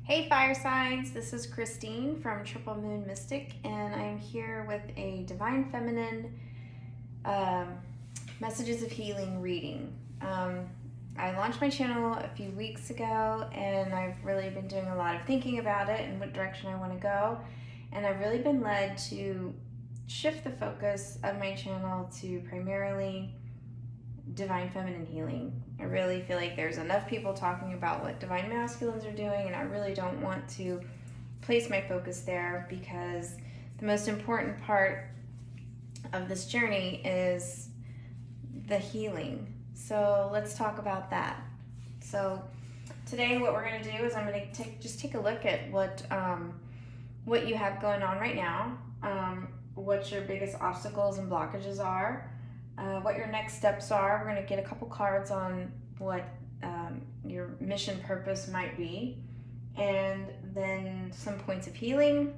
Hey fire signs, this is Christine from Triple Moon Mystic, and I'm here with a Divine Feminine Messages of Healing reading. I launched my channel a few weeks ago, and I've really been doing a lot of thinking about it and what direction I want to go, and I've really been led to shift the focus of my channel to primarily Divine Feminine healing. I really feel like there's enough people talking about what Divine Masculines are doing, and I really don't want to place my focus there because the most important part of this journey is the healing. So let's talk about that. So today what we're going to do is I'm going to take a look at what you have going on right now, what your biggest obstacles and blockages are, what your next steps are. We're going to get a couple cards on what your mission purpose might be, and then some points of healing.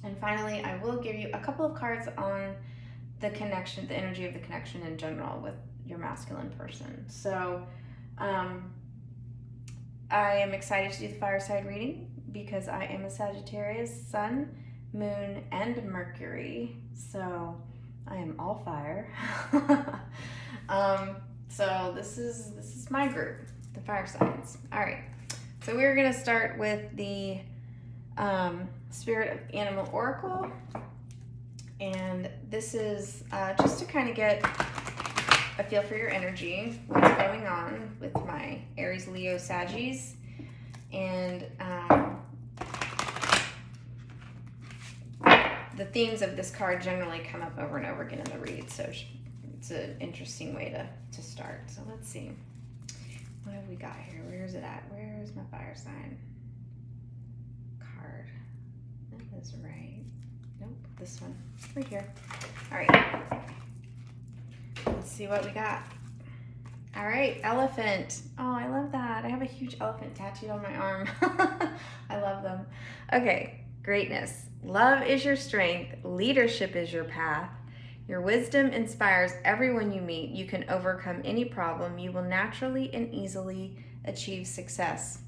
And finally, I will give you a couple of cards on the connection, the energy of the connection in general with your masculine person. So I am excited to do the fireside reading because I am a Sagittarius, Sun, Moon, and Mercury. So I am all fire. So this is my group, the fire signs. All right. So we're gonna start with the Spirit of Animal Oracle, and this is just to kind of get a feel for your energy, what's going on with my Aries, Leo, Saggies, and the themes of this card generally come up over and over again in the read, so it's an interesting way to start. So let's see. What have we got here? Where is it at? Where is my fire sign card? That is right. Nope, this one. Right here. All right. Let's see what we got. All right, elephant. Oh, I love that. I have a huge elephant tattooed on my arm. I love them. Okay, greatness. Love is your strength. Leadership is your path. Your wisdom inspires everyone you meet. You can overcome any problem. You will naturally and easily achieve success.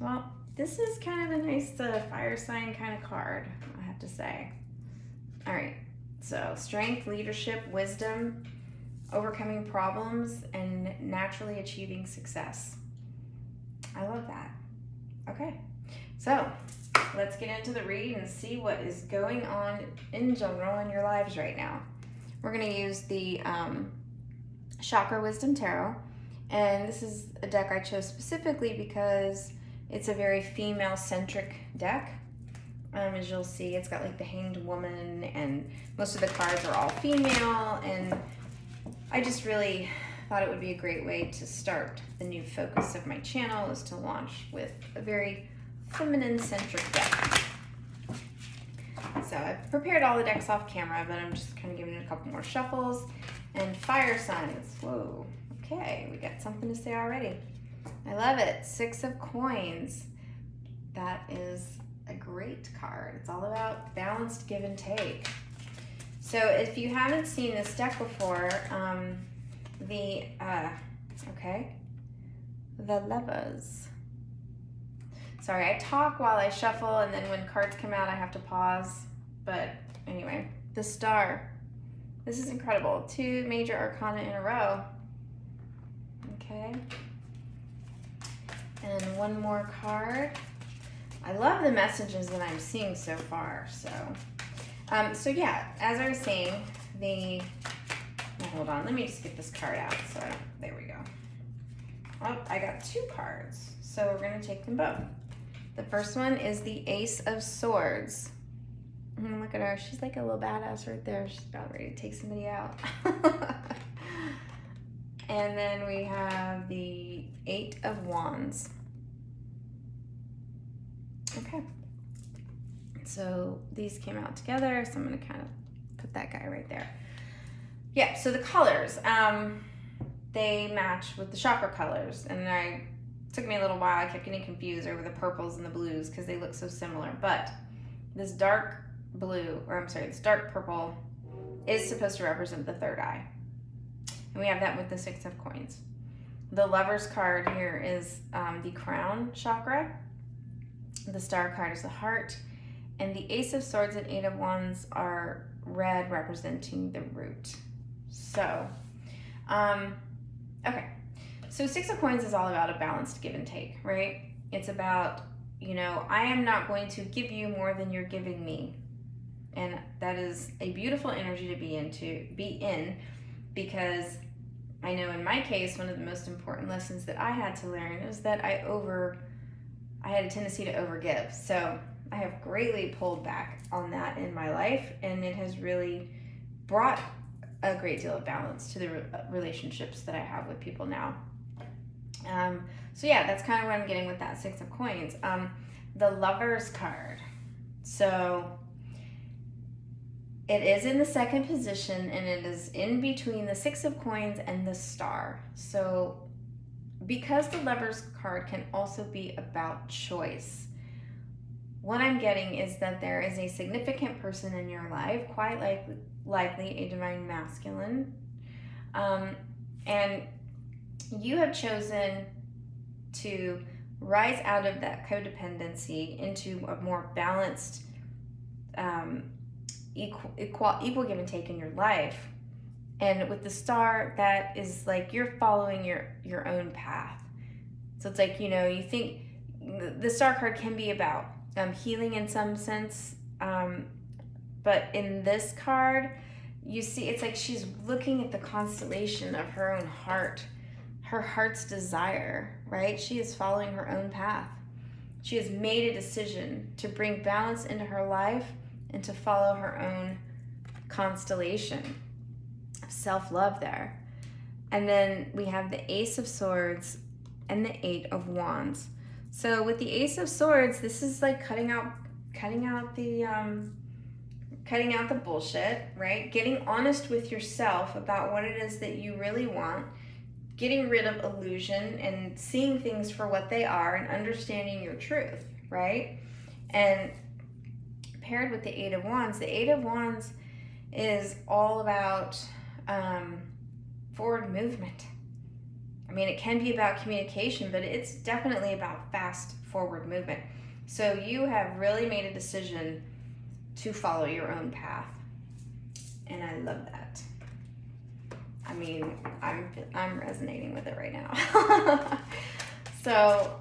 Well, this is kind of a nice fire sign kind of card, I have to say. All right, so strength, leadership, wisdom, overcoming problems, and naturally achieving success. I love that. Okay, so let's get into the read and see what is going on in general in your lives right now. We're going to use the Chakra Wisdom Tarot, and this is a deck I chose specifically because it's a very female-centric deck. As you'll see, it's got like the Hanged Woman, and most of the cards are all female, and I just really thought it would be a great way to start the new focus of my channel, is to launch with a very feminine-centric deck. So I've prepared all the decks off camera, but I'm just kind of giving it a couple more shuffles. And fire signs. Whoa. Okay, we got something to say already. I love it. 6 of Coins. That is a great card. It's all about balanced give and take. So if you haven't seen this deck before, the Lovers. Sorry, I talk while I shuffle, and then when cards come out, I have to pause. But anyway, the Star. This is incredible. 2 major arcana in a row. Okay. And one more card. I love the messages that I'm seeing so far. So yeah, as I was saying, hold on, let me just get this card out. So there we go. Oh, I got 2 cards, so we're going to take them both. The first one is the Ace of Swords. Look at her. She's like a little badass right there. She's about ready to take somebody out. And then we have the 8 of Wands. Okay. So these came out together, so I'm going to kind of put that guy right there. Yeah, so the colors, they match with the chakra colors, and it took me a little while. I kept getting confused over the purples and the blues because they look so similar. But this dark purple is supposed to represent the third eye. And we have that with the 6 of Coins. The Lover's card here is the crown chakra. The Star card is the heart. And the Ace of Swords and Eight of Wands are red, representing the root. So, okay. So Six of Coins is all about a balanced give and take, right? It's about, you know, I am not going to give you more than you're giving me. And that is a beautiful energy to be in, because I know in my case, one of the most important lessons that I had to learn is that I had a tendency to overgive. So I have greatly pulled back on that in my life, and it has really brought a great deal of balance to the relationships that I have with people now. So yeah, that's kind of what I'm getting with that Six of Coins. The Lovers card. So it is in the second position, and it is in between the Six of Coins and the Star. So because the Lovers card can also be about choice, what I'm getting is that there is a significant person in your life, quite likely a divine masculine, and you have chosen to rise out of that codependency into a more balanced, equal give and take in your life. And with the Star, that is like you're following your own path. So it's like, you know, you think the Star card can be about healing in some sense, but in this card, you see it's like she's looking at the constellation of her own heart, her heart's desire, right? She is following her own path. She has made a decision to bring balance into her life and to follow her own constellation of self-love there. And then we have the Ace of Swords and the Eight of Wands. So with the Ace of Swords, this is like cutting out the bullshit, right? Getting honest with yourself about what it is that you really want, getting rid of illusion and seeing things for what they are and understanding your truth, right? And paired with the Eight of Wands, the Eight of Wands is all about forward movement. I mean, it can be about communication, but it's definitely about fast forward movement. So you have really made a decision to follow your own path. And I love that. I mean, I'm resonating with it right now. So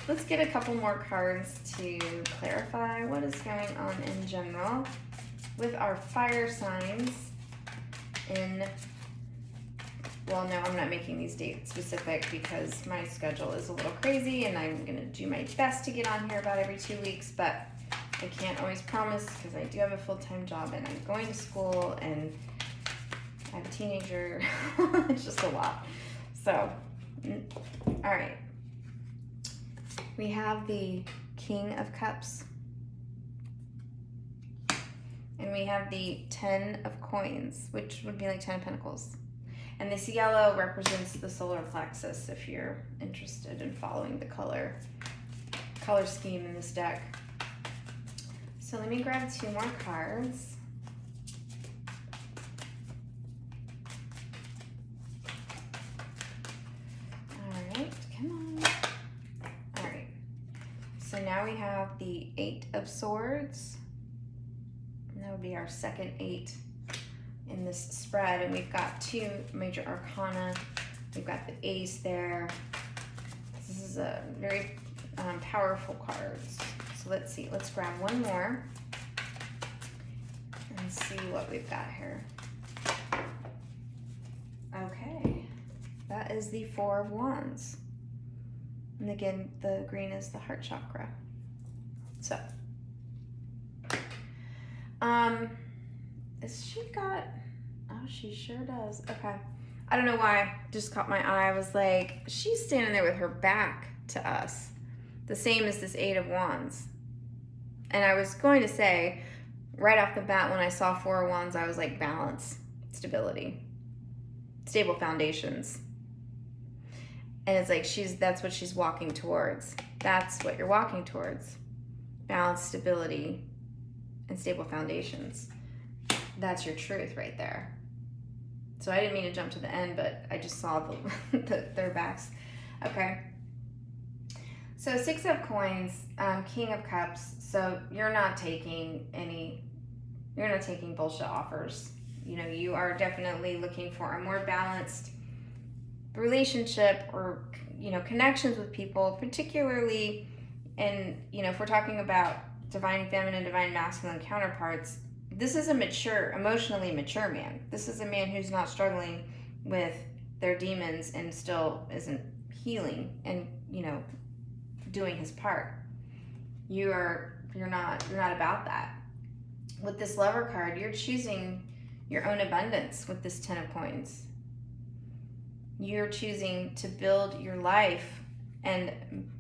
let's get a couple more cards to clarify what is going on in general with our fire signs in... Well, no, I'm not making these dates specific because my schedule is a little crazy, and I'm going to do my best to get on here about every 2 weeks, but I can't always promise because I do have a full-time job, and I'm going to school, and I have a teenager. It's just a lot. So, all right. We have the King of Cups, and we have the 10 of Coins, which would be like 10 of Pentacles. And this yellow represents the solar plexus if you're interested in following the color scheme in this deck. So let me grab 2 more cards. All right, come on. All right. So now we have the 8 of Swords. And that would be our second 8 in this spread, and we've got 2 major arcana. We've got the ace there. This is a very powerful cards. So let's see, let's grab one more and see what we've got here. Okay, that is the 4 of Wands. And again, the green is the heart chakra. So, has she got, oh, she sure does. Okay. I don't know why, just caught my eye. I was like, she's standing there with her back to us. The same as this 8 of Wands. And I was going to say, right off the bat, when I saw 4 of Wands, I was like, balance, stability, stable foundations. And it's like, that's what she's walking towards. That's what you're walking towards. Balance, stability, and stable foundations. That's your truth right there. So I didn't mean to jump to the end, but I just saw their backs. Okay. So 6 of coins, King of cups. So you're not taking bullshit offers. You know, you are definitely looking for a more balanced relationship or, you know, connections with people, particularly in, you know, if we're talking about divine feminine, divine masculine counterparts, this is a mature, emotionally mature man. This is a man who's not struggling with their demons and still isn't healing and, you know, doing his part. You're not about that. With this Lover card, you're choosing your own abundance with this 10 of coins. You're choosing to build your life and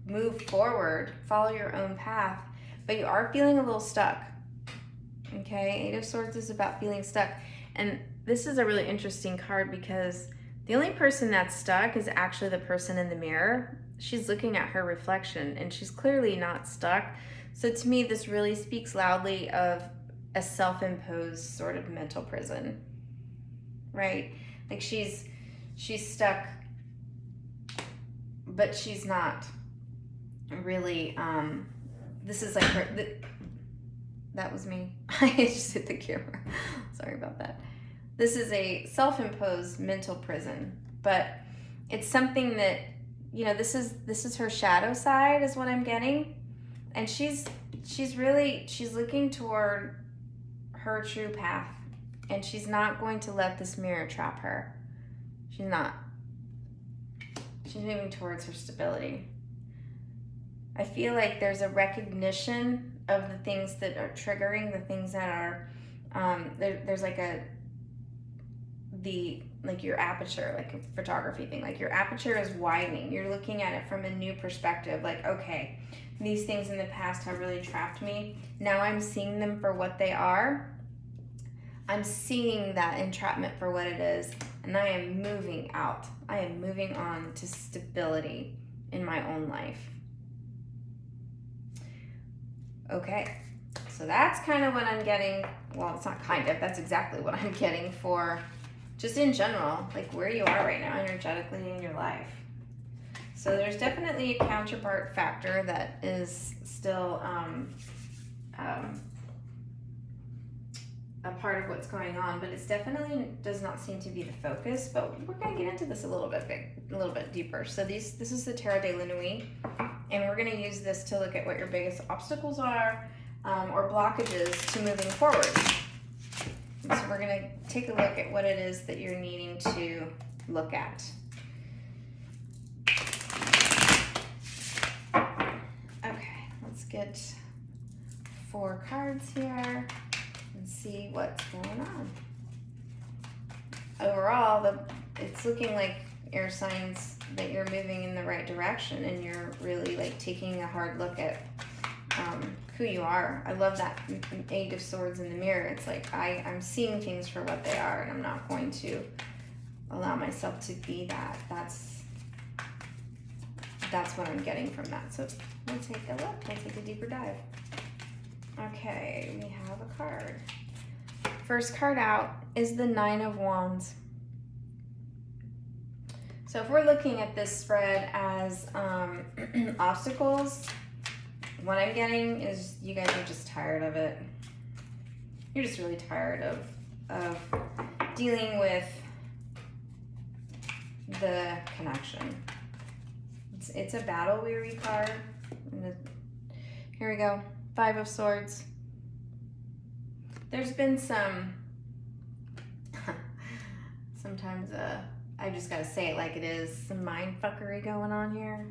move forward, follow your own path, but you are feeling a little stuck. Okay, 8 of Swords is about feeling stuck. And this is a really interesting card because the only person that's stuck is actually the person in the mirror. She's looking at her reflection and she's clearly not stuck. So to me, this really speaks loudly of a self-imposed sort of mental prison, right? Like she's stuck, but she's not really, this is like her, that was me. I just hit the camera. Sorry about that. This is a self-imposed mental prison, but it's something that, you know, this is her shadow side is what I'm getting. And she's looking toward her true path, and she's not going to let this mirror trap her. She's not. She's moving towards her stability. I feel like there's a recognition of the things that are triggering, the things that are, there's like your aperture, like a photography thing, like your aperture is widening. You're looking at it from a new perspective, like, okay, these things in the past have really trapped me. Now I'm seeing them for what they are. I'm seeing that entrapment for what it is, and I am moving out. I am moving on to stability in my own life. Okay, so that's kind of what I'm getting. Well, it's not kind of, that's exactly what I'm getting for just in general, like where you are right now energetically in your life. So there's definitely a counterpart factor that is still a part of what's going on, but it's definitely does not seem to be the focus. But we're going to get into this a little bit deeper. So this is the Tarot de la Nuit, and we're going to use this to look at what your biggest obstacles are or blockages to moving forward. So we're going to take a look at what it is that you're needing to look at. Okay, let's get 4 cards here and see what's going on. Overall, it's looking like air signs that you're moving in the right direction, and you're really like taking a hard look at who you are. I love that 8 of Swords in the mirror. It's like I'm seeing things for what they are, and I'm not going to allow myself to be that. That's what I'm getting from that. So we'll take a look. We'll take a deeper dive. Okay, we have a card. First card out is the 9 of Wands. So if we're looking at this spread as obstacles, what I'm getting is you guys are just tired of it. You're just really tired of dealing with the connection. It's a battle-weary card. Here we go. 5 of Swords. There's been sometimes I just gotta say it like it is, some mind fuckery going on here.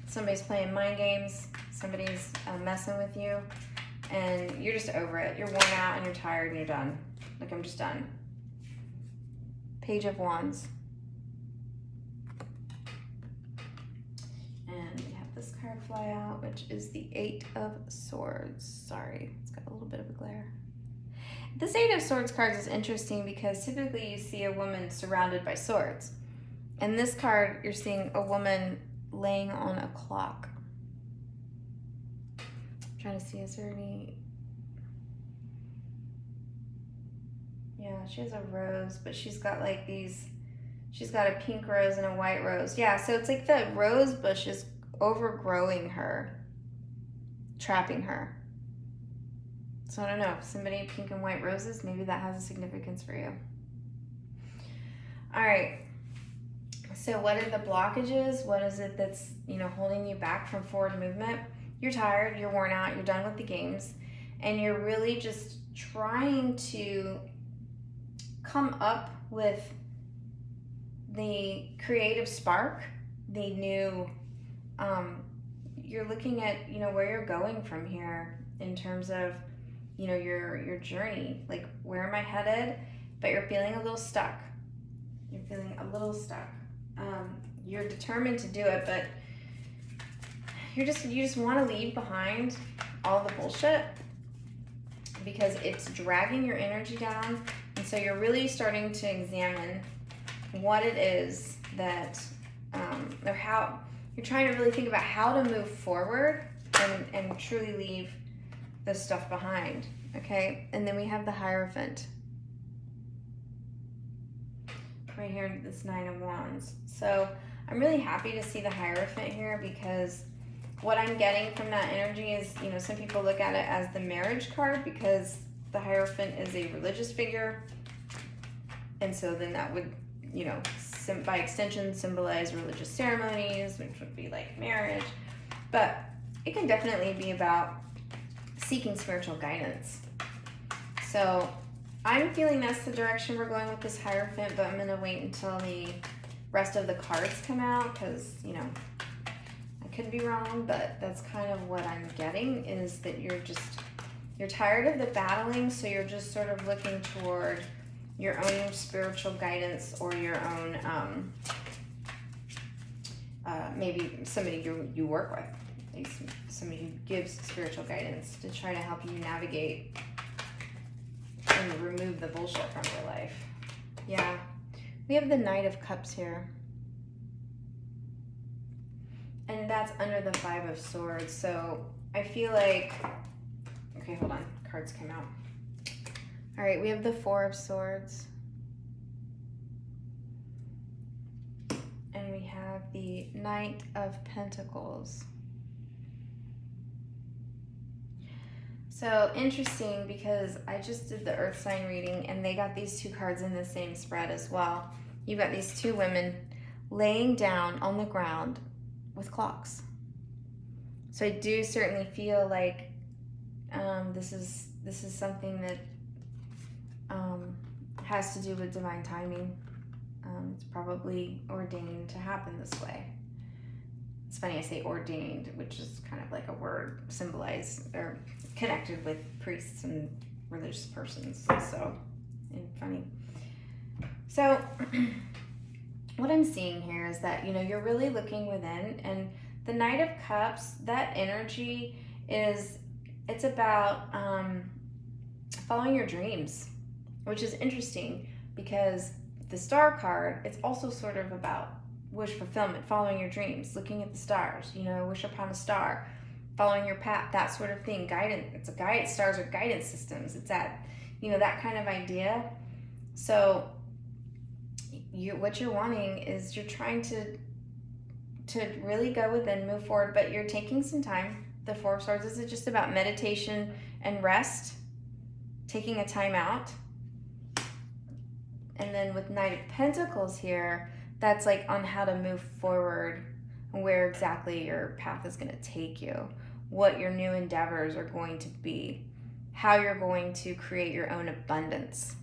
Somebody's playing mind games, somebody's messing with you, and you're just over it. You're worn out and you're tired and you're done. Like, I'm just done. Page of Wands. And we have this card fly out, which is the 8 of Swords. Sorry, it's got a little bit of a glare. This 8 of Swords card is interesting because typically you see a woman surrounded by swords. In this card, you're seeing a woman laying on a clock. I'm trying to see, is there any... Yeah, she has a rose, but she's got like these... She's got a pink rose and a white rose. Yeah, so it's like the rose bush is overgrowing her, trapping her. So I don't know, somebody pink and white roses, maybe that has a significance for you. All right, so what are the blockages? What is it that's, you know, holding you back from forward movement? You're tired, you're worn out, you're done with the games, and you're really just trying to come up with the creative spark, the new, you're looking at, you know, where you're going from here in terms of, you know, your journey, like where am I headed? But you're feeling a little stuck. You're feeling a little stuck. You're determined to do it, but you just want to leave behind all the bullshit because it's dragging your energy down. And so you're really starting to examine what it is that, or how, you're trying to really think about how to move forward and truly leave this stuff behind, okay? And then we have the Hierophant. Right here, this Nine of Wands. So I'm really happy to see the Hierophant here because what I'm getting from that energy is, you know, some people look at it as the marriage card because the Hierophant is a religious figure. And so then that would, you know, by extension symbolize religious ceremonies, which would be like marriage. But it can definitely be about seeking spiritual guidance. So I'm feeling that's the direction we're going with this Hierophant, but I'm going to wait until the rest of the cards come out because, you know, I could be wrong, but that's kind of what I'm getting is that you're tired of the battling, so you're just sort of looking toward your own spiritual guidance or your own, maybe somebody you work with, somebody who gives spiritual guidance to try to help you navigate and remove the bullshit from your life. Yeah, we have the Knight of Cups here. And that's under the Five of Swords. So I feel like, okay, hold on, cards come out. All right, we have the Four of Swords. And we have the Knight of Pentacles. So interesting because I just did the Earth sign reading and they got these two cards in the same spread as well. You've got these two women laying down on the ground with clocks. So I do certainly feel like this is something that has to do with divine timing. It's probably ordained to happen this way. It's funny I say ordained, which is kind of like a word symbolized or connected with priests and religious persons. So, and funny. So, what I'm seeing here is that, you know, you're really looking within, and the Knight of Cups, that energy it's about following your dreams, which is interesting because the Star card, it's also sort of about wish fulfillment, following your dreams, looking at the stars, you know, wish upon a star, following your path, that sort of thing. Guidance, it's a guide, stars are guidance systems. It's that, you know, that kind of idea. So what you're wanting is you're trying to really go within, move forward, but you're taking some time. The Four of Swords is just about meditation and rest, taking a time out. And then with Knight of Pentacles here, that's like on how to move forward and where exactly your path is going to take you, what your new endeavors are going to be, how you're going to create your own abundance.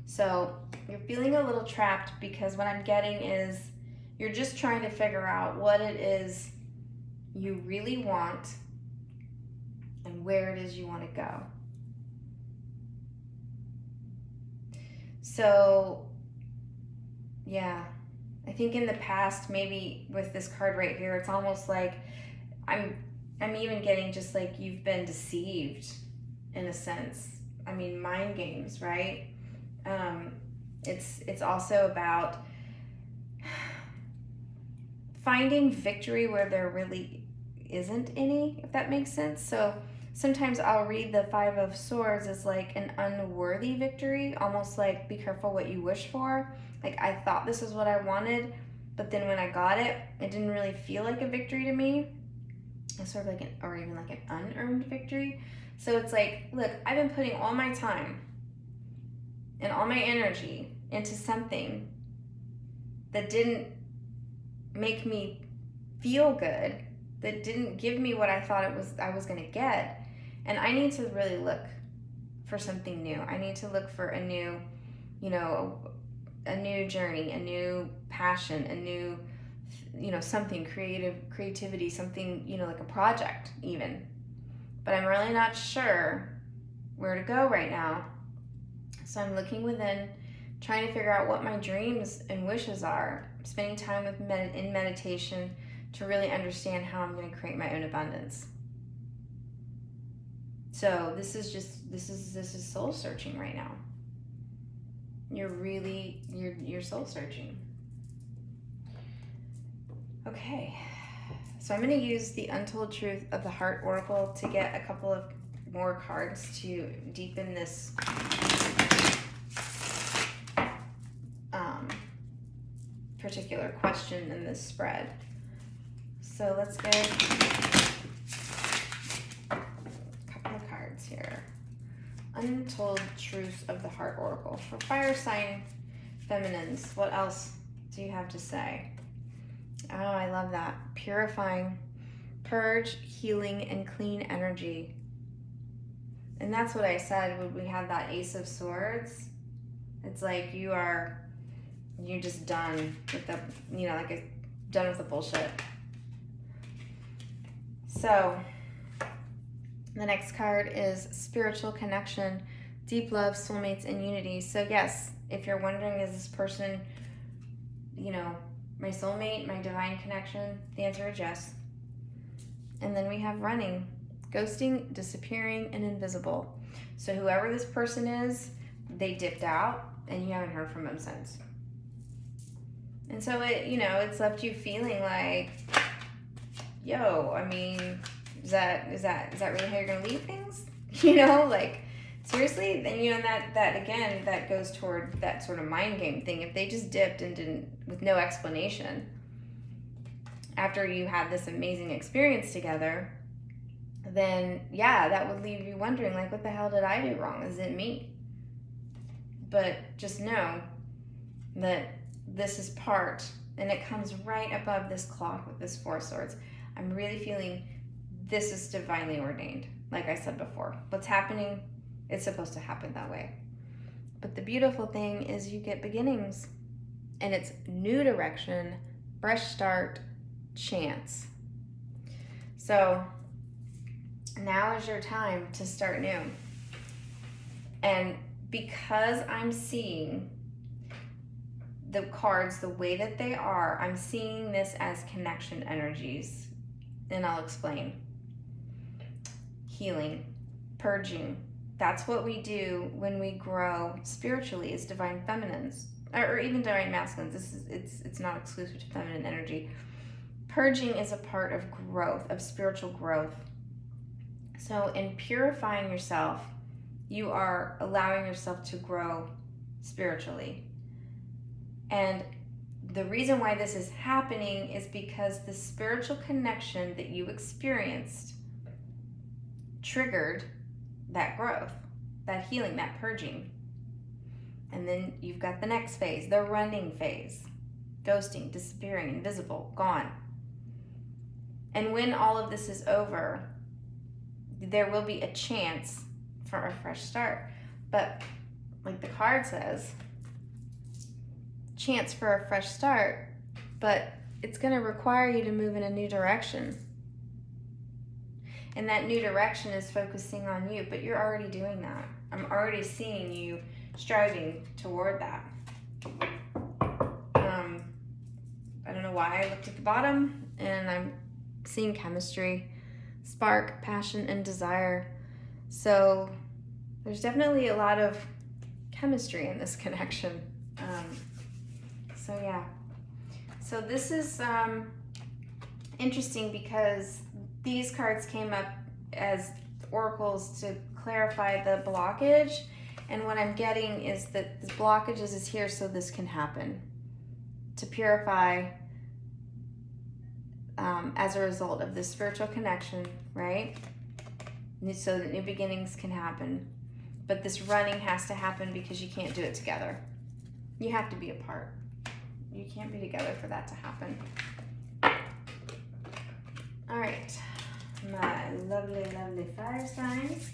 So you're feeling a little trapped because what I'm getting is you're just trying to figure out what it is you really want and where it is you want to go. So, yeah, I think in the past, maybe with this card right here, it's almost like I'm even getting just like you've been deceived in a sense. I mean, mind games, right? It's also about finding victory where there really isn't any, if that makes sense. So sometimes I'll read the Five of Swords as like an unworthy victory, almost like be careful what you wish for. Like I thought this is what I wanted, But then when I got it, it didn't really feel like a victory to me. It's sort of like or even like an unearned victory. So it's like, look, I've been putting all my time and all my energy into something that didn't make me feel good, that didn't give me what I thought I was going to get. And I need to really look for something new. I need to look for a new, a new journey, a new passion, a new, something creativity, something, like a project even. But I'm really not sure where to go right now. So I'm looking within, trying to figure out what my dreams and wishes are, spending time in meditation to really understand how I'm going to create my own abundance. So this is soul searching right now. You're soul searching. Okay. So I'm going to use the Untold Truth of the Heart Oracle to get a couple of more cards to deepen this particular question in this spread. So let's get a couple of cards here. Untold Truth of the Heart Oracle. For fire sign feminines, what else do you have to say? Oh, I love that. Purifying, purge, healing, and clean energy. And that's what I said when we had that Ace of Swords. It's like you're just done with the, done with the bullshit. So the next card is spiritual connection, deep love, soulmates, and unity. So yes, if you're wondering, is this person, my soulmate, my divine connection? The answer is yes. And then we have running, ghosting, disappearing, and invisible. So whoever this person is, they dipped out and you haven't heard from them since. And so it's left you feeling like, yo, I mean, is that really how you're gonna leave things? Seriously? Then that again, that goes toward that sort of mind game thing. If they just dipped and didn't, with no explanation, after you had this amazing experience together, then yeah, that would leave you wondering, like, what the hell did I do wrong? Is it me? But just know that this is part, and it comes right above this clock with this 4 swords. I'm really feeling this is divinely ordained. Like I said before, what's happening, it's supposed to happen that way. But the beautiful thing is you get beginnings, and it's new direction, fresh start, chance. So now is your time to start new. And because I'm seeing the cards the way that they are, I'm seeing this as connection energies, and I'll explain. Healing, purging, that's what we do when we grow spiritually as divine feminines, or even divine masculines. It's not exclusive to feminine energy. Purging is a part of growth, of spiritual growth. So in purifying yourself, you are allowing yourself to grow spiritually. And the reason why this is happening is because the spiritual connection that you experienced triggered that growth, that healing, that purging. And then you've got the next phase, the running phase. Ghosting, disappearing, invisible, gone. And when all of this is over, there will be a chance for a fresh start. But like the card says, chance for a fresh start, but it's going to require you to move in a new direction. And that new direction is focusing on you, but you're already doing that. I'm already seeing you striving toward that. I don't know why I looked at the bottom, and I'm seeing chemistry, spark, passion, and desire. So there's definitely a lot of chemistry in this connection. So yeah. So this is interesting because these cards came up as oracles to clarify the blockage, and what I'm getting is that the blockage is here so this can happen. To purify, as a result of this spiritual connection, right? So that new beginnings can happen. But this running has to happen because you can't do it together. You have to be apart. You can't be together for that to happen. All right, my lovely, lovely fire signs.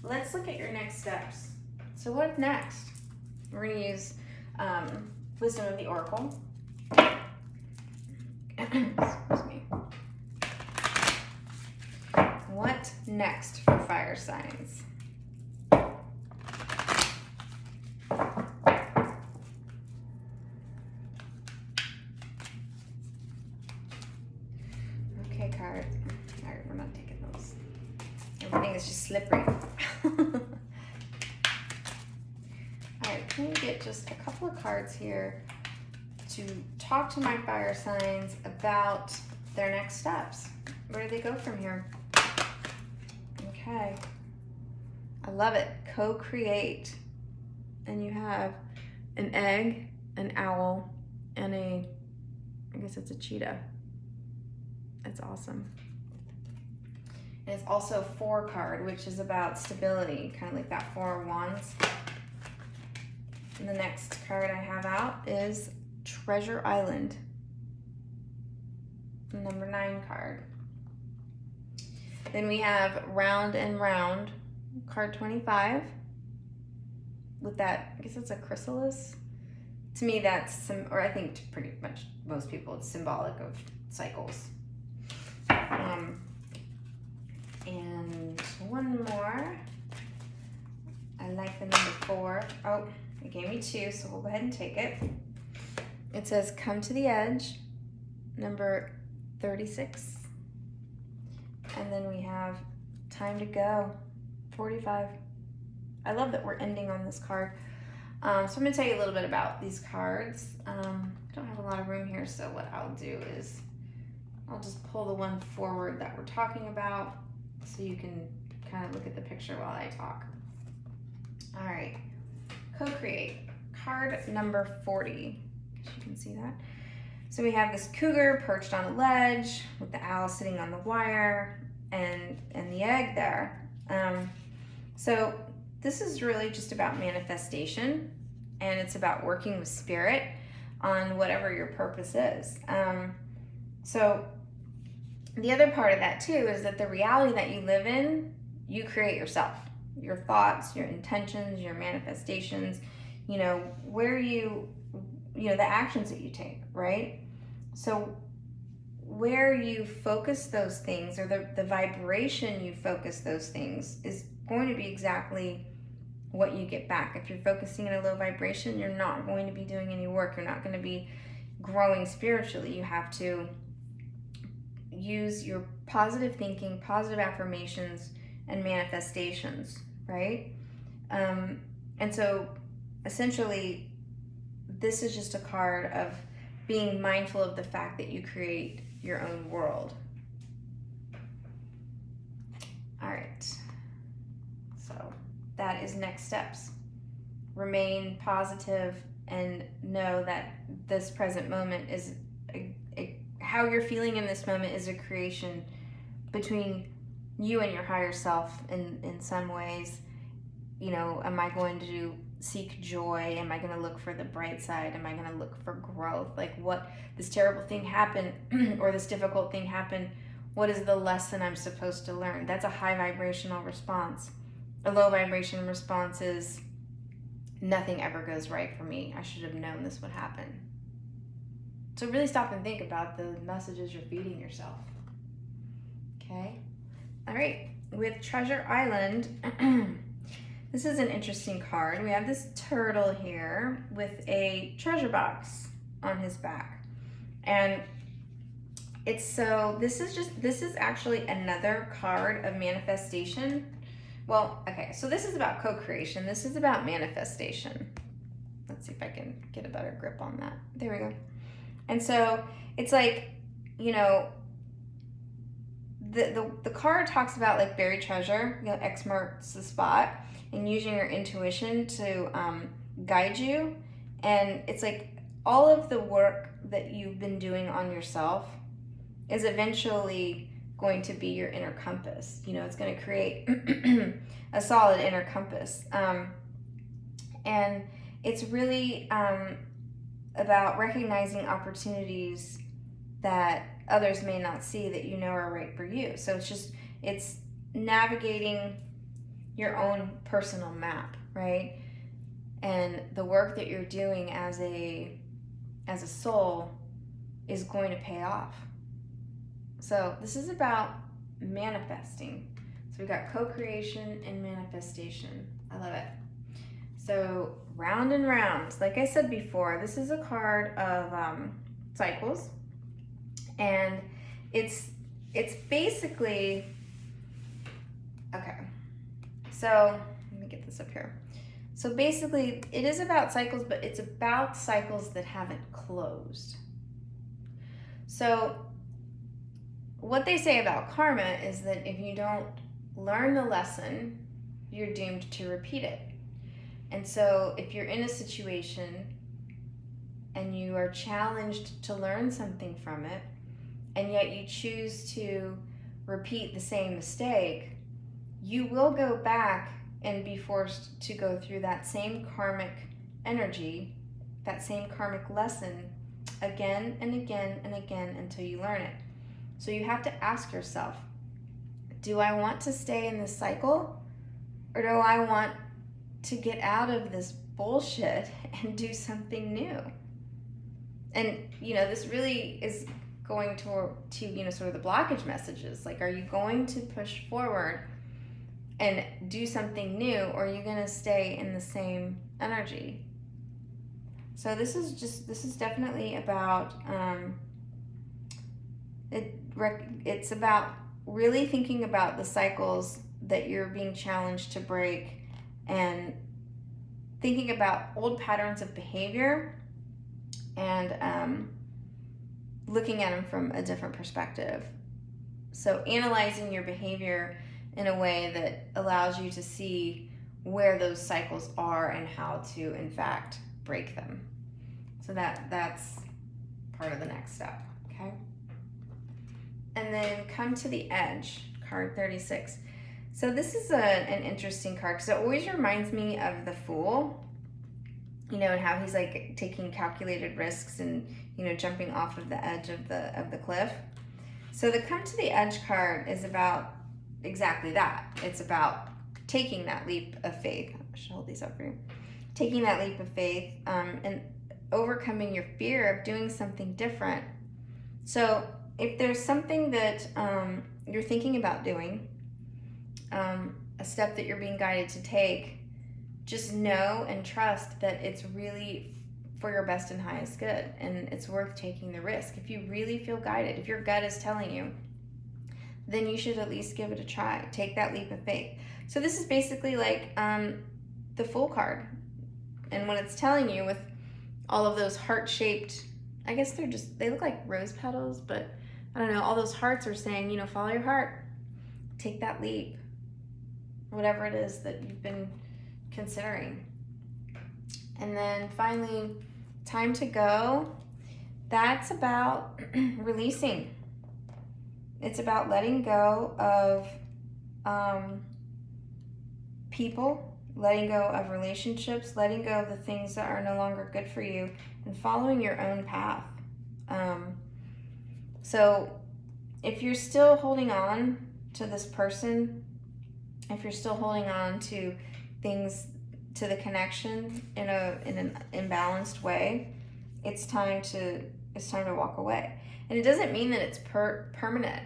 Let's look at your next steps. So what next? We're going to use Wisdom of the Oracle. Excuse me. What next for fire signs? Okay, card. All right, we're not taking those. Everything is just slippery. All right, can we get just a couple of cards here to talk to my fire signs about their next steps? Where do they go from here? Okay. I love it. Co-create. And you have an egg, an owl, and I guess it's a cheetah. That's awesome. And it's also a 4 card, which is about stability, kind of like that 4 of Wands. And the next card I have out is Treasure Island. Number 9 card. Then we have Round and Round, card 25. With that, I guess it's a chrysalis. To me, that's or I think to pretty much most people, it's symbolic of cycles. And one more. I like the number 4. Oh, it gave me 2, so we'll go ahead and take it. It says Come to the Edge, number 36. And then we have Time to Go, 45. I love that we're ending on this card. So I'm going to tell you a little bit about these cards. I don't have a lot of room here, so what I'll do is I'll just pull the one forward that we're talking about so you can kind of look at the picture while I talk. All right, co-create, card number 40. You can see that. So we have this cougar perched on a ledge with the owl sitting on the wire and the egg there. So this is really just about manifestation, and it's about working with spirit on whatever your purpose is. So the other part of that too is that the reality that you live in, you create yourself. Your thoughts, your intentions, your manifestations, where the actions that you take, right? So where you focus those things, or the vibration you focus those things, is going to be exactly what you get back. If you're focusing in a low vibration, you're not going to be doing any work. You're not going to be growing spiritually. You have to use your positive thinking, positive affirmations, and manifestations, right? And so essentially, this is just a card of being mindful of the fact that you create your own world. All right. So that is next steps. Remain positive and know that this present moment is how you're feeling in this moment is a creation between you and your higher self in some ways. Am I going to seek joy? Am I going to look for the bright side? Am I going to look for growth? Like, what, this terrible thing happened or this difficult thing happened, what is the lesson I'm supposed to learn? That's a high vibrational response. A low vibration response is, nothing ever goes right for me. I should have known this would happen. So really stop and think about the messages you're feeding yourself. Okay? All right. With Treasure Island, this is an interesting card. We have this turtle here with a treasure box on his back. And this is actually another card of manifestation. Well, okay, so this is about co-creation. This is about manifestation. Let's see if I can get a better grip on that. There we go. And so it's like, the card talks about like buried treasure, X marks the spot, and using your intuition to guide you. And it's like all of the work that you've been doing on yourself is eventually going to be your inner compass. You know, it's going to create a solid inner compass. And it's really about recognizing opportunities that others may not see that you know are right for you. So it's navigating your own personal map, right? And the work that you're doing as a soul is going to pay off. So this is about manifesting. So we've got co-creation and manifestation. I love it. So round and round, like I said before, this is a card of cycles, and it's basically, okay, so let me get this up here. So basically it is about cycles, but it's about cycles that haven't closed. So what they say about karma is that if you don't learn the lesson, you're doomed to repeat it. And so if you're in a situation and you are challenged to learn something from it, and yet you choose to repeat the same mistake, you will go back and be forced to go through that same karmic energy, that same karmic lesson again and again and again until you learn it. So you have to ask yourself, do I want to stay in this cycle, or do I want to get out of this bullshit and do something new? And you know, this really is going to you know, sort of the blockage messages. Like, are you going to push forward and do something new, or are you going to stay in the same energy? So this is definitely about it's about really thinking about the cycles that you're being challenged to break, and thinking about old patterns of behavior and looking at them from a different perspective. So analyzing your behavior in a way that allows you to see where those cycles are and how to, in fact, break them. So that's part of the next step, okay? And then come to the edge, card 36. So this is an interesting card because it always reminds me of the Fool, you know, and how he's like taking calculated risks and, you know, jumping off of the edge of the cliff. So the come to the edge card is about exactly that. It's about taking that leap of faith. I should hold these up for you. Taking that leap of faith and overcoming your fear of doing something different. So if there's something that you're thinking about doing, a step that you're being guided to take, just know and trust that it's really for your best and highest good, and it's worth taking the risk. If you really feel guided, if your gut is telling you, then you should at least give it a try. Take that leap of faith. So this is basically like the Fool card, and when it's telling you with all of those heart-shaped, I guess they look like rose petals, but I don't know, all those hearts are saying, you know, follow your heart, take that leap, whatever it is that you've been considering. And then finally, time to go. That's about releasing. It's about letting go of people, letting go of relationships, letting go of the things that are no longer good for you, and following your own path. So if you're still holding on to this person, if you're still holding on to things, to the connection in an imbalanced way, it's time to walk away. And it doesn't mean that it's permanent,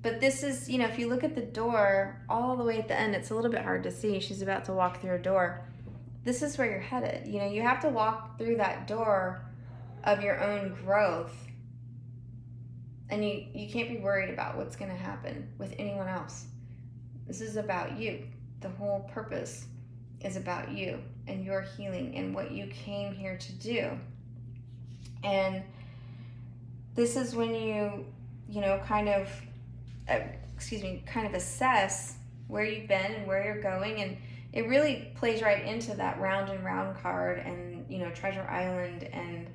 but this is, you know, if you look at the door all the way at the end, it's a little bit hard to see. She's about to walk through a door. This is where you're headed. You know, you have to walk through that door of your own growth, and you can't be worried about what's going to happen with anyone else. This is about you. The whole purpose is about you and your healing and what you came here to do. And this is when you know, kind of assess where you've been and where you're going. And it really plays right into that round and round card and, you know, Treasure Island and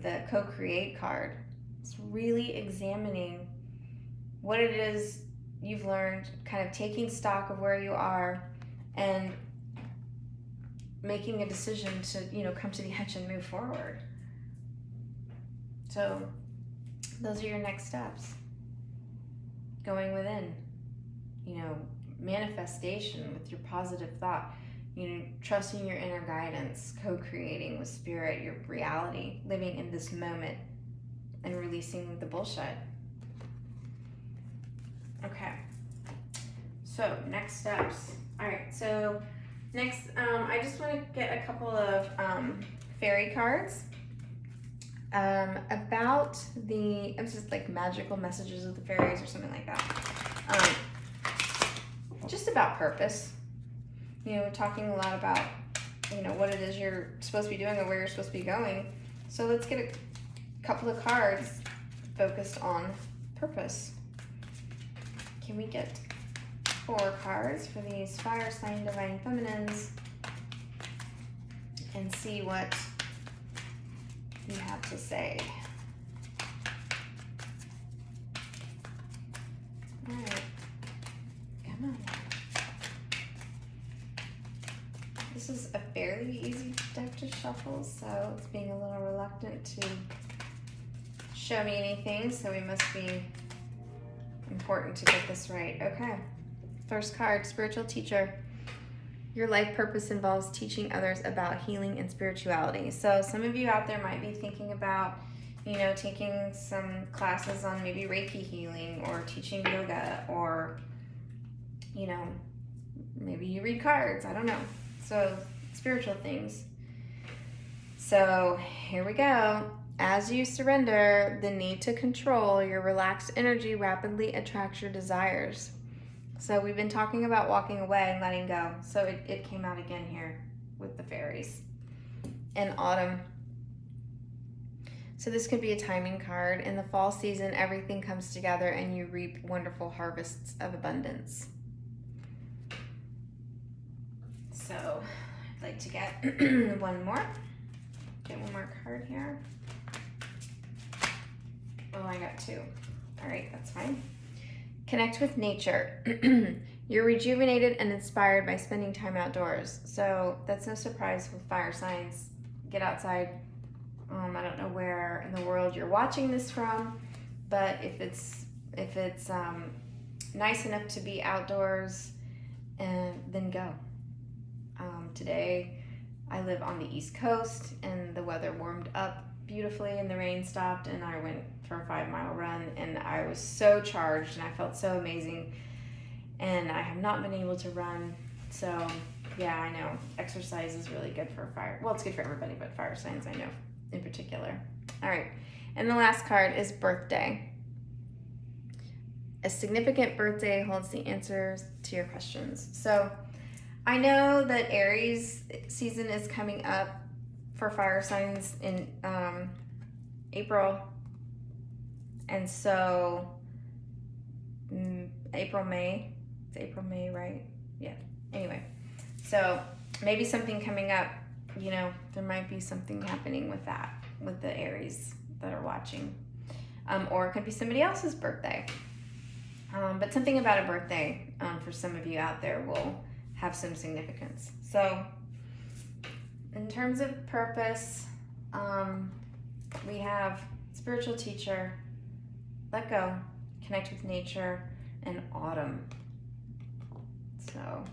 the co-create card. It's really examining what it is you've learned, kind of taking stock of where you are and making a decision to, you know, come to the edge and move forward. So those are your next steps. Going within, you know, manifestation with your positive thought, you know, trusting your inner guidance, co-creating with spirit, your reality, living in this moment and releasing the bullshit. Okay, so next steps. All right, so next, I just want to get a couple of fairy cards about the, it's just like magical messages of the fairies or something like that. Just about purpose. You know, we're talking a lot about, you know, what it is you're supposed to be doing or where you're supposed to be going. So let's get a couple of cards focused on purpose. Can we get 4 cards for these fire sign divine feminines and see what you have to say? All right, come on. This is a fairly easy deck to shuffle, so it's being a little reluctant to show me anything, so we must be important to get this right. Okay, first card, spiritual teacher. Your life purpose involves teaching others about healing and spirituality. So some of you out there might be thinking about, you know, taking some classes on maybe Reiki healing or teaching yoga, or, you know, maybe you read cards, I don't know. So spiritual things. So here we go. As you surrender the need to control, your relaxed energy rapidly attracts your desires. So we've been talking about walking away and letting go. So it came out again here with the fairies. And autumn. So this could be a timing card. In the fall season, everything comes together and you reap wonderful harvests of abundance. So I'd like to get one more. Get one more card here. Oh, I got 2. All right, that's fine. Connect with nature. You're rejuvenated and inspired by spending time outdoors. So that's no surprise with fire signs. Get outside. I don't know where in the world you're watching this from, but if it's nice enough to be outdoors, then go. Today, I live on the East Coast, and the weather warmed up beautifully, and the rain stopped, and I went for a 5-mile run, and I was so charged, and I felt so amazing, and I have not been able to run. So yeah, I know exercise is really good for fire. Well, it's good for everybody, but fire signs I know in particular. All right, and the last card is birthday. A significant birthday holds the answers to your questions. So I know that Aries season is coming up for fire signs in April, and so May. It's April, May, right? Yeah. Anyway, so maybe something coming up, you know, there might be something happening with that, with the Aries that are watching. Or it could be somebody else's birthday. But something about a birthday for some of you out there will have some significance. So in terms of purpose, we have spiritual teacher, let go, connect with nature, and autumn. So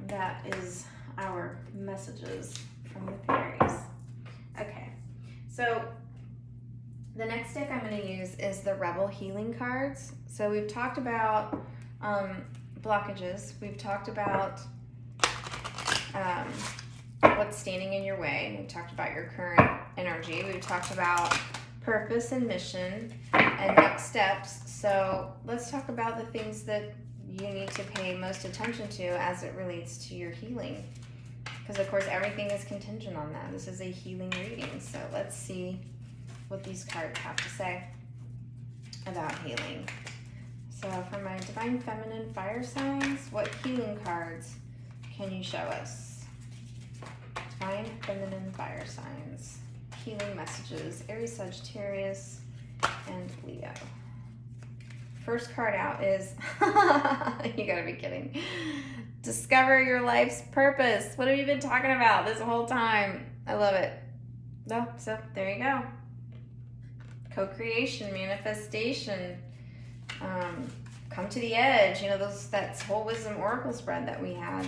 that is our messages from the fairies. Okay, so the next deck I'm going to use is the Rebel Healing cards. So we've talked about blockages. We've talked about what's standing in your way. We've talked about your current energy. We've talked about purpose and mission and next steps. So let's talk about the things that you need to pay most attention to as it relates to your healing. Because of course everything is contingent on that. This is a healing reading. So let's see what these cards have to say about healing. So for my Divine Feminine fire signs, what healing cards can you show us? Divine Feminine fire signs. healing messages. Aries, Sagittarius, and Leo. First card out is, you gotta be kidding. Discover your life's purpose. What have you been talking about this whole time? I love it. No, so there you go. Co-creation, manifestation, come to the edge. You know, that's whole wisdom oracle spread that we had.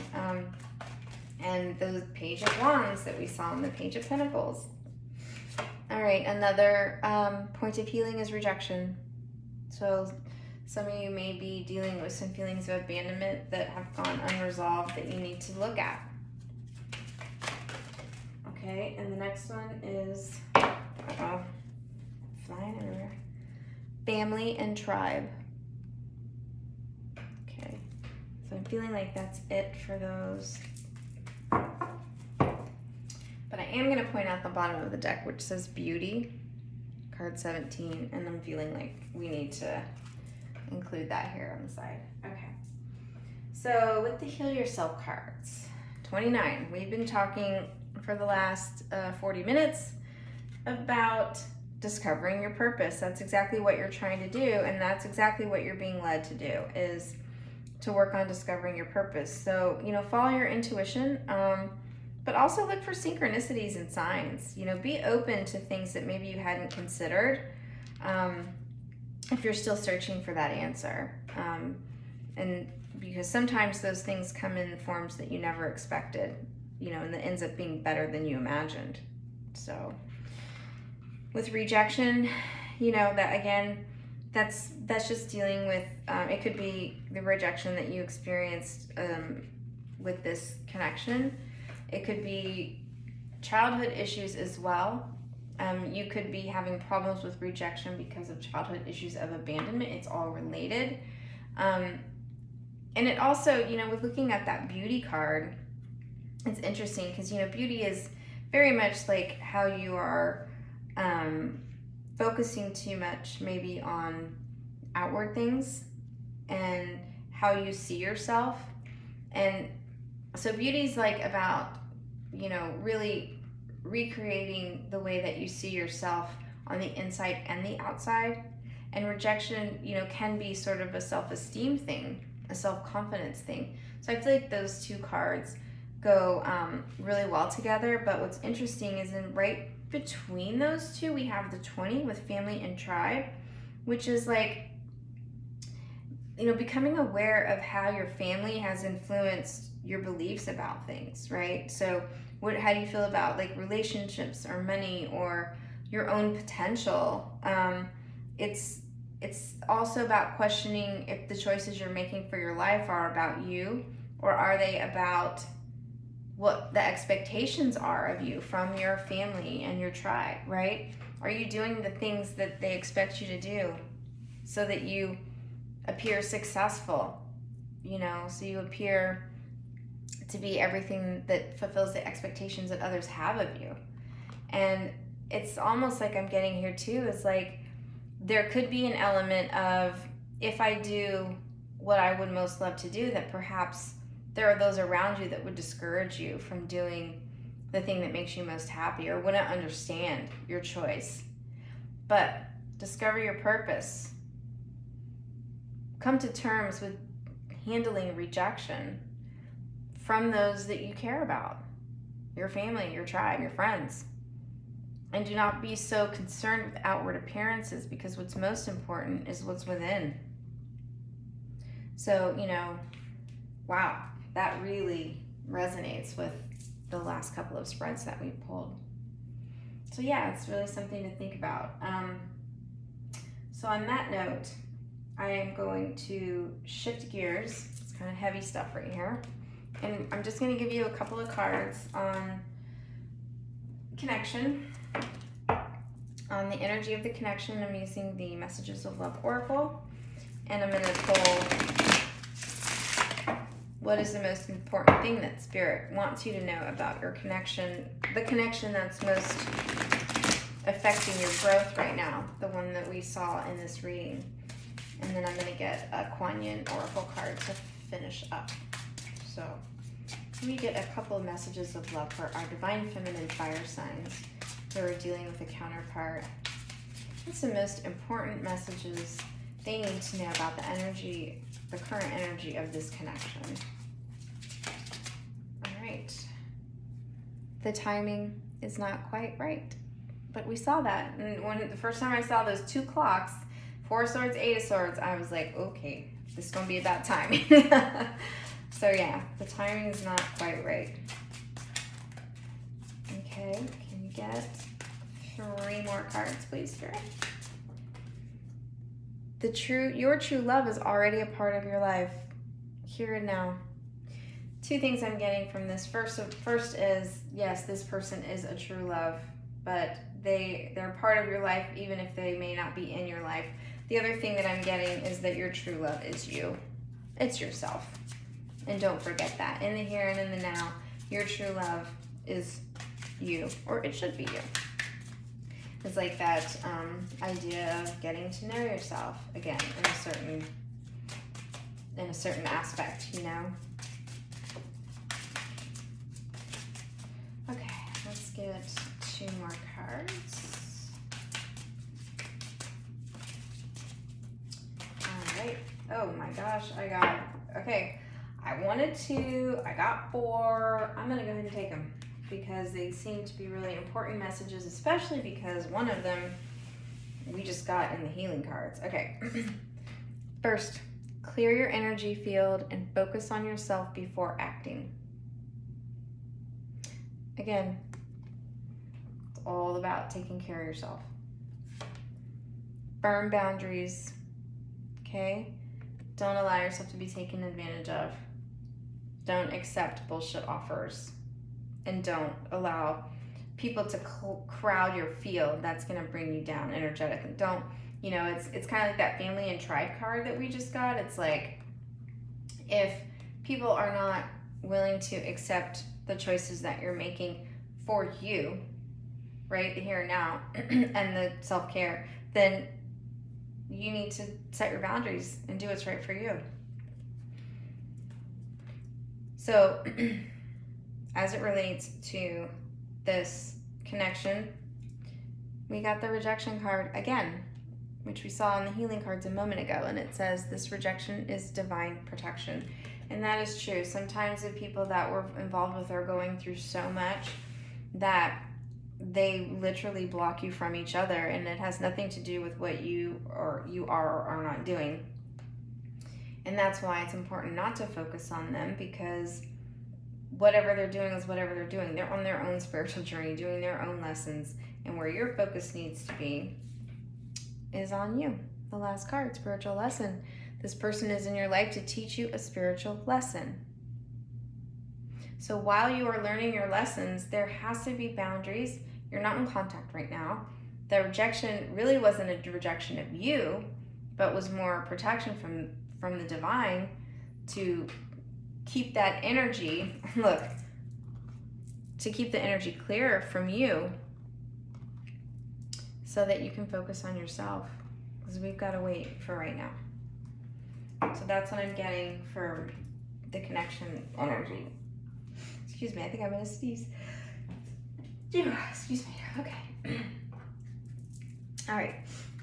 And the Page of Wands that we saw in the Page of Pentacles. All right, another point of healing is rejection. So some of you may be dealing with some feelings of abandonment that have gone unresolved that you need to look at. Okay, and the next one is, flying everywhere. Family and tribe. Okay, so I'm feeling like that's it for those. But I am going to point out the bottom of the deck, which says beauty, card 17, and I'm feeling like we need to include that here on the side. Okay. So with the Heal Yourself cards, 29, we've been talking for the last 40 minutes about discovering your purpose. That's exactly what you're trying to do, and that's exactly what you're being led to do, is to work on discovering your purpose. So, you know, follow your intuition, but also look for synchronicities and signs. You know, be open to things that maybe you hadn't considered, if you're still searching for that answer. And because sometimes those things come in forms that you never expected, you know, and that ends up being better than you imagined. So with rejection, you know, that again, that's just dealing with, it could be the rejection that you experienced with this connection. It could be childhood issues as well. You could be having problems with rejection because of childhood issues of abandonment. It's all related. And it also, you know, with looking at that beauty card, it's interesting because, you know, beauty is very much like how you are focusing too much maybe on outward things and how you see yourself. And so beauty's like about, you know, really recreating the way that you see yourself on the inside and the outside. And rejection, you know, can be sort of a self-esteem thing, a self-confidence thing. So I feel like those two cards go really well together. But what's interesting is in right between those two, we have the 20 with family and tribe, which is like, you know, becoming aware of how your family has influenced your beliefs about things, right? So how do you feel about like relationships or money or your own potential? It's also about questioning if the choices you're making for your life are about you, or are they about what the expectations are of you from your family and your tribe, right? Are you doing the things that they expect you to do so that you appear successful, you know, so you appear to be everything that fulfills the expectations that others have of you? And it's almost like I'm getting here too, is like there could be an element of, if I do what I would most love to do, that perhaps there are those around you that would discourage you from doing the thing that makes you most happy or wouldn't understand your choice. But discover your purpose. Come to terms with handling rejection from those that you care about, your family, your tribe, your friends. And do not be so concerned with outward appearances, because what's most important is what's within. So, you know, wow, that really resonates with the last couple of spreads that we pulled. So yeah, it's really something to think about. So on that note, I am going to shift gears. It's kind of heavy stuff right here. And I'm just going to give you a couple of cards on connection. On the energy of the connection, I'm using the Messages of Love Oracle. And I'm going to pull what is the most important thing that Spirit wants you to know about your connection, the connection that's most affecting your growth right now, the one that we saw in this reading. And then I'm going to get a Kuan Yin Oracle card to finish up. So let me get a couple of messages of love for our Divine Feminine fire signs So we're dealing with a counterpart. What's the most important messages they need to know about the energy, the current energy of this connection? All right. The timing is not quite right. But we saw that. And when the first time I saw those 2 clocks, 4 of Swords, 8 of Swords, I was like, okay, this is going to be about timing. So yeah, the timing is not quite right. Okay, can you get 3 more cards, please, Spirit? Your true love is already a part of your life, here and now. 2 things I'm getting from this. First is, yes, this person is a true love, but they're part of your life even if they may not be in your life. The other thing that I'm getting is that your true love is you. It's yourself. And don't forget that. In the here and in the now, your true love is you, or it should be you. It's like that idea of getting to know yourself again in a certain aspect, you know. Okay, let's get 2 more cards. All right. Oh my gosh, okay. I got 4. I'm gonna go ahead and take them because they seem to be really important messages, especially because one of them we just got in the healing cards. Okay. First, clear your energy field and focus on yourself before acting. Again, it's all about taking care of yourself. Firm boundaries, okay? Don't allow yourself to be taken advantage of. Don't accept bullshit offers. And don't allow people to crowd your field. That's going to bring you down energetically. Don't, you know, it's kind of like that family and tribe card that we just got. It's like, if people are not willing to accept the choices that you're making for you, right, the here and now, and the self-care, then you need to set your boundaries and do what's right for you. So, as it relates to this connection, we got the rejection card again, which we saw in the healing cards a moment ago, and it says this rejection is divine protection. And that is true. Sometimes the people that we're involved with are going through so much that they literally block you from each other, and it has nothing to do with what you are or are not doing. And that's why it's important not to focus on them, because whatever they're doing is whatever they're doing. They're on their own spiritual journey, doing their own lessons, and where your focus needs to be is on you. The last card, spiritual lesson. This person is in your life to teach you a spiritual lesson. So while you are learning your lessons, there has to be boundaries. You're not in contact right now. The rejection really wasn't a rejection of you, but was more protection from the divine to keep that energy, to keep the energy clear from you so that you can focus on yourself, because we've got to wait for right now. So that's what I'm getting for the connection energy. Excuse me, I think I'm going to sneeze. Excuse me. Okay. All right.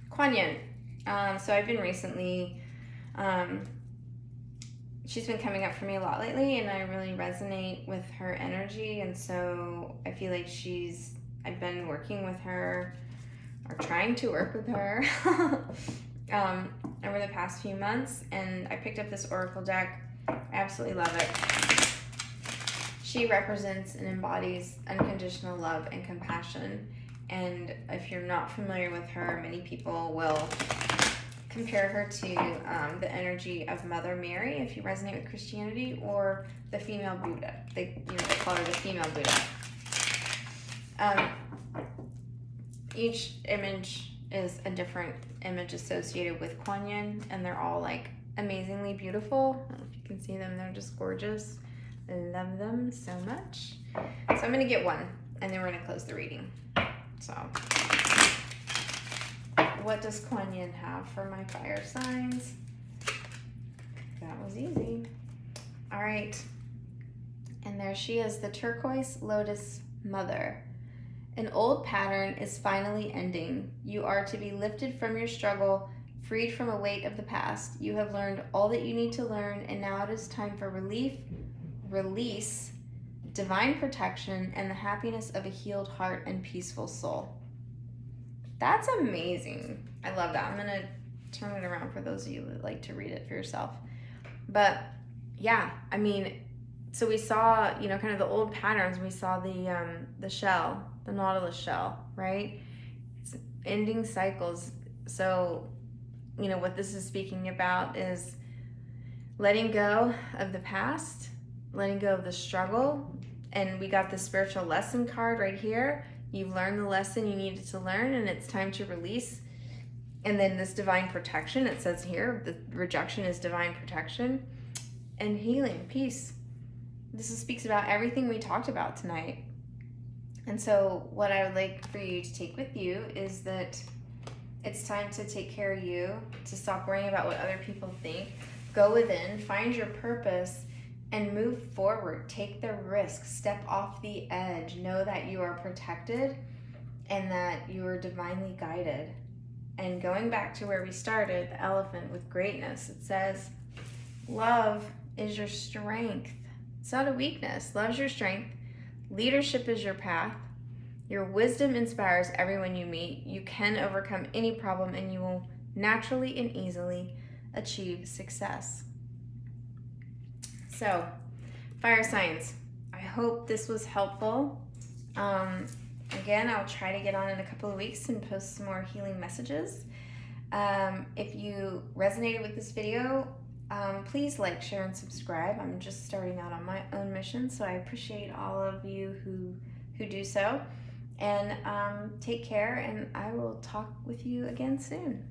Kuan Yin. So I've been recently, she's been coming up for me a lot lately, and I really resonate with her energy. And so I feel like I've been working with her, or trying to work with her, over the past few months. And I picked up this oracle deck. I absolutely love it. She represents and embodies unconditional love and compassion. And if you're not familiar with her, many people will compare her to the energy of Mother Mary, if you resonate with Christianity, or the female Buddha. They call her the female Buddha. Each image is a different image associated with Kuan Yin, and they're all like amazingly beautiful. I don't know if you can see them, they're just gorgeous. I love them so much. So I'm gonna get one, and then we're gonna close the reading. So, what does Kuan Yin have for my fire signs? That was easy. All right, and there she is, the turquoise lotus mother. An old pattern is finally ending. You are to be lifted from your struggle, freed from a weight of the past. You have learned all that you need to learn, and now it is time for relief, release, divine protection, and the happiness of a healed heart and peaceful soul. That's amazing. I love that. I'm going to turn it around for those of you that like to read it for yourself. But yeah, I mean, so we saw, you know, kind of the old patterns. We saw the shell, the nautilus shell, right? It's ending cycles. So, you know, what this is speaking about is letting go of the past, letting go of the struggle. And we got the spiritual lesson card right here. You've learned the lesson you needed to learn, and it's time to release. And then this divine protection, it says here, the rejection is divine protection, and healing, peace. This speaks about everything we talked about tonight. And so what I would like for you to take with you is that it's time to take care of you, to stop worrying about what other people think. Go within, find your purpose, and move forward. Take the risk, step off the edge. Know that you are protected and that you are divinely guided. And going back to where we started, the elephant with greatness, it says, love is your strength. It's not a weakness. Love's your strength. Leadership is your path. Your wisdom inspires everyone you meet. You can overcome any problem, and you will naturally and easily achieve success. So, fire signs, I hope this was helpful. Again, I'll try to get on in a couple of weeks and post some more healing messages. If you resonated with this video, please like, share, and subscribe. I'm just starting out on my own mission, so I appreciate all of you who do so. And take care, and I will talk with you again soon.